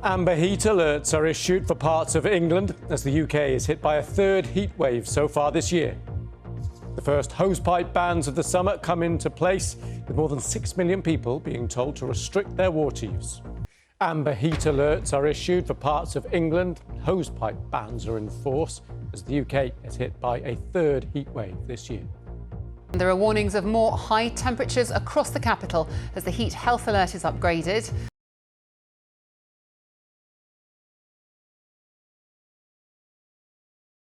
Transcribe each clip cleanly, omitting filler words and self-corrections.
Amber heat alerts are issued for parts of England as the UK is hit by a third heat wave so far this year. The first hosepipe bans of the summer come into place, with more than 6 million people being told to restrict their water use. Amber heat alerts are issued for parts of England. Hosepipe bans are in force as the UK is hit by a third heat wave this year. There are warnings of more high temperatures across the capital as the heat health alert is upgraded.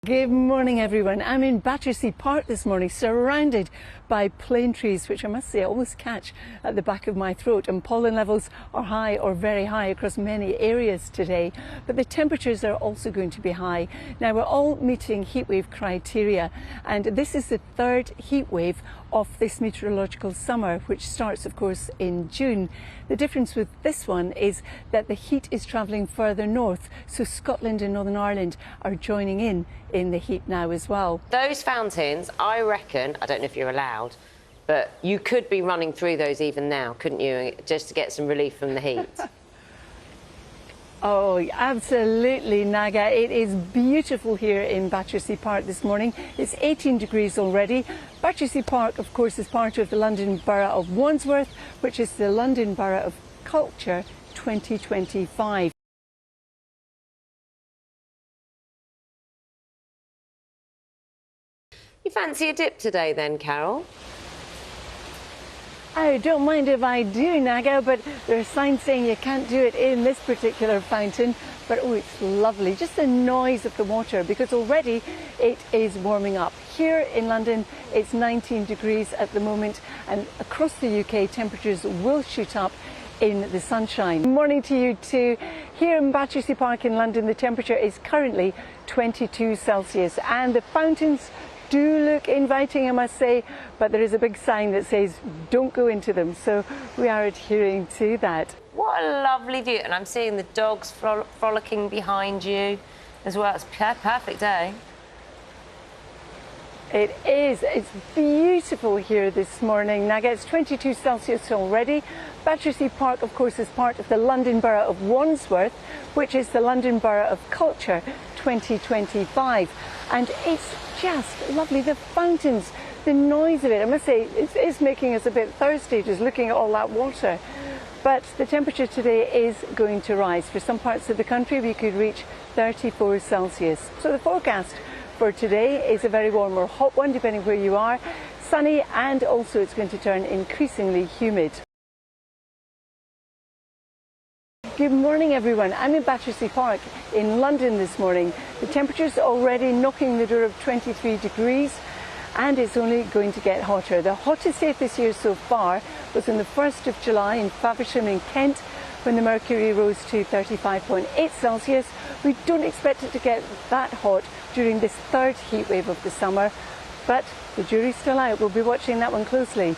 Good morning everyone. I'm in Battersea Park this morning, surrounded by plane trees, which I must say I almost catch at the back of my throat, and pollen levels are high or very high across many areas today, but the temperatures are also going to be high. Now we're all meeting heatwave criteria, and this is the third heatwave of this meteorological summer, which starts of course in June. The difference with this one is that the heat is travelling further north, so Scotland and Northern Ireland are joining in the heat now as well. Those fountains, I reckon, I don't know if you're allowed, but you could be running through those even now, couldn't you, just to get some relief from the heat? Oh, absolutely, Naga. It is beautiful here in Battersea Park this morning. It's 18 degrees already. Battersea Park, of course, is part of the London Borough of Wandsworth, which is the London Borough of Culture 2025. You fancy a dip today then, Carol? I don't mind if I do, Naga, but there are signs saying you can't do it in this particular fountain. But oh, it's lovely, just the noise of the water, because already it is warming up. Here in London, it's 19 degrees at the moment, and across the UK, temperatures will shoot up in the sunshine. Good morning to you too. Here in Battersea Park in London, the temperature is currently 22 Celsius, and the fountains do look inviting, I must say, but there is a big sign that says don't go into them, so we are adhering to that. What a lovely view, and I'm seeing the dogs frolicking behind you as well. It's a perfect day. It is. It's beautiful here this morning. Naga, it's 22 Celsius already. Battersea Park, of course, is part of the London Borough of Wandsworth, which is the London Borough of Culture 2025. And it's just lovely. The fountains, the noise of it, I must say, it's making us a bit thirsty just looking at all that water. But the temperature today is going to rise. For some parts of the country, we could reach 34 Celsius. So the forecast for today is a very warm or hot one, depending where you are. Sunny, and also it's going to turn increasingly humid. Good morning everyone. I'm in Battersea Park in London this morning. The temperature's already knocking the door of 23 degrees, and it's only going to get hotter. The hottest day this year so far was on the 1st of July in Faversham in Kent, when the mercury rose to 35.8 Celsius. We don't expect it to get that hot during this third heat wave of the summer, but the jury's still out. We'll be watching that one closely.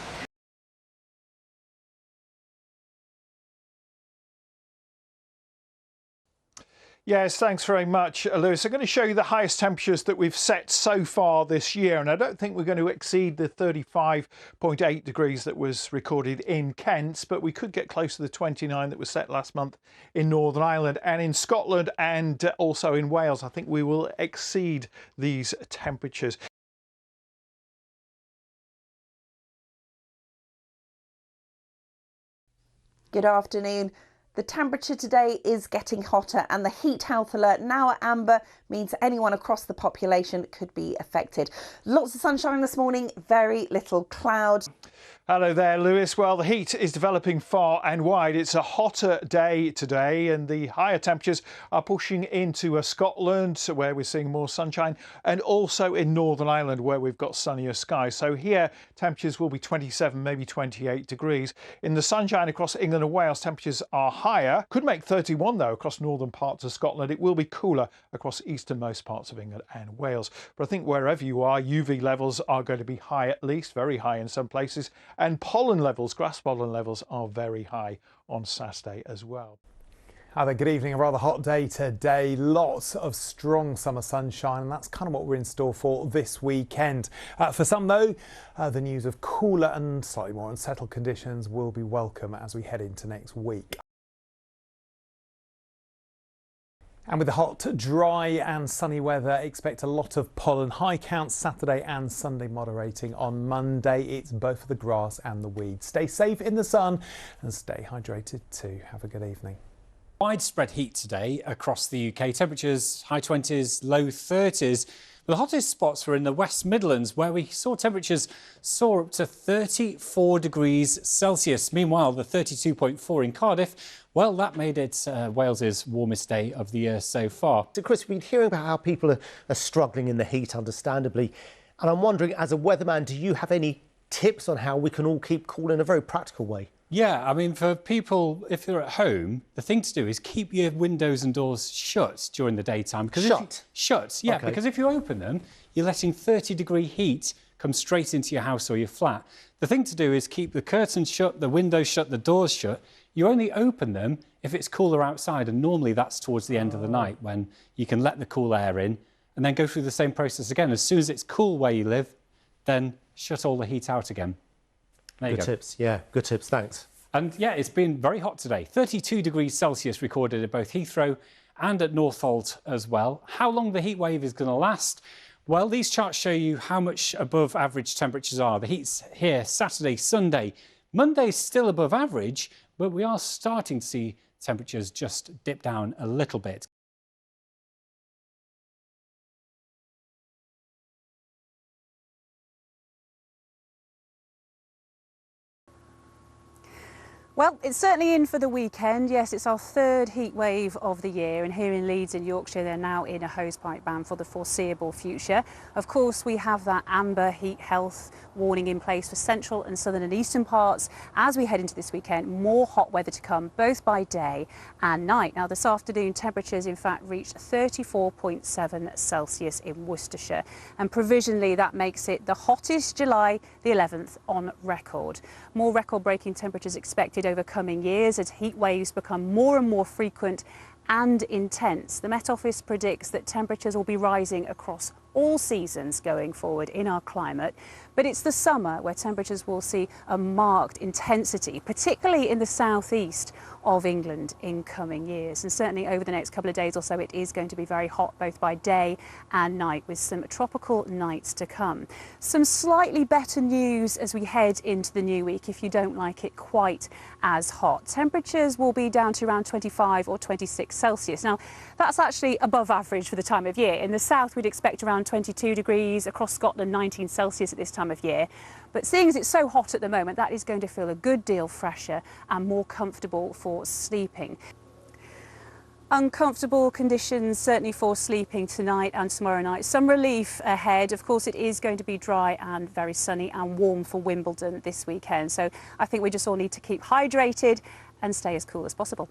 Yes, thanks very much, Lewis. I'm going to show you the highest temperatures that we've set so far this year, and I don't think we're going to exceed the 35.8 degrees that was recorded in Kent, but we could get close to the 29 that was set last month in Northern Ireland, and in Scotland and also in Wales. I think we will exceed these temperatures. Good afternoon. The temperature today is getting hotter, and the heat health alert now at amber means anyone across the population could be affected. Lots of sunshine this morning, very little cloud. Hello there, Lewis. Well, the heat is developing far and wide. It's a hotter day today, and the higher temperatures are pushing into Scotland, where we're seeing more sunshine, and also in Northern Ireland, where we've got sunnier skies. So here, temperatures will be 27, maybe 28 degrees. In the sunshine across England and Wales, temperatures are higher. Could make 31, though, across northern parts of Scotland. It will be cooler across easternmost parts of England and Wales. But I think wherever you are, UV levels are going to be high, at least very high in some places. And pollen levels, grass pollen levels, are very high on Saturday as well. Hi there, good evening. A rather hot day today. Lots of strong summer sunshine, and that's kind of what we're in store for this weekend. For some, though, the news of cooler and slightly more unsettled conditions will be welcome as we head into next week. And with the hot, dry and sunny weather, expect a lot of pollen. High counts Saturday and Sunday, moderating on Monday. It's both for the grass and the weeds. Stay safe in the sun and stay hydrated too. Have a good evening. Widespread heat today across the UK. Temperatures high 20s, low 30s. The hottest spots were in the West Midlands, where we saw temperatures soar up to 34 degrees Celsius. Meanwhile, the 32.4 in Cardiff, well, that made it Wales's warmest day of the year so far. So, Chris, we've been hearing about how people are struggling in the heat, understandably. And I'm wondering, as a weatherman, do you have any tips on how we can all keep cool in a very practical way? Yeah, I mean, for people, if they're at home, the thing to do is keep your windows and doors shut during the daytime. Shut, yeah, okay. Because if you open them, you're letting 30-degree heat come straight into your house or your flat. The thing to do is keep the curtains shut, the windows shut, the doors shut. You only open them if it's cooler outside, and normally that's towards the end of the night when you can let the cool air in and then go through the same process again. As soon as it's cool where you live, then shut all the heat out again. Good tips, yeah, good tips, thanks. And yeah, it's been very hot today. 32 degrees Celsius recorded at both Heathrow and at Northolt as well. How long the heat wave is going to last? Well, these charts show you how much above average temperatures are. The heat's here Saturday, Sunday. Monday's still above average, but we are starting to see temperatures just dip down a little bit. Well, it's certainly in for the weekend. Yes, it's our third heat wave of the year, and here in Leeds in Yorkshire they're now in a hosepipe ban for the foreseeable future. Of course, we have that amber heat health warning in place for central and southern and eastern parts as we head into this weekend. More hot weather to come, both by day and night. Now, this afternoon temperatures in fact reached 34.7 Celsius in Worcestershire, and provisionally that makes it the hottest July the 11th on record. More record-breaking temperatures expected over coming years as heat waves become more and more frequent and intense. The Met Office predicts that temperatures will be rising across all seasons going forward in our climate, but it's the summer where temperatures will see a marked intensity, particularly in the southeast of England in coming years. And certainly over the next couple of days or so, it is going to be very hot both by day and night, with some tropical nights to come. Some slightly better news as we head into the new week if you don't like it quite as hot. Temperatures will be down to around 25 or 26 Celsius. Now, that's actually above average for the time of year. In the south, we'd expect around 22 degrees, across Scotland 19 Celsius at this time of year. But seeing as it's so hot at the moment, that is going to feel a good deal fresher and more comfortable for sleeping. Uncomfortable conditions certainly for sleeping tonight and tomorrow night. Some relief ahead. Of course, it is going to be dry and very sunny and warm for Wimbledon this weekend. So I think we just all need to keep hydrated and stay as cool as possible.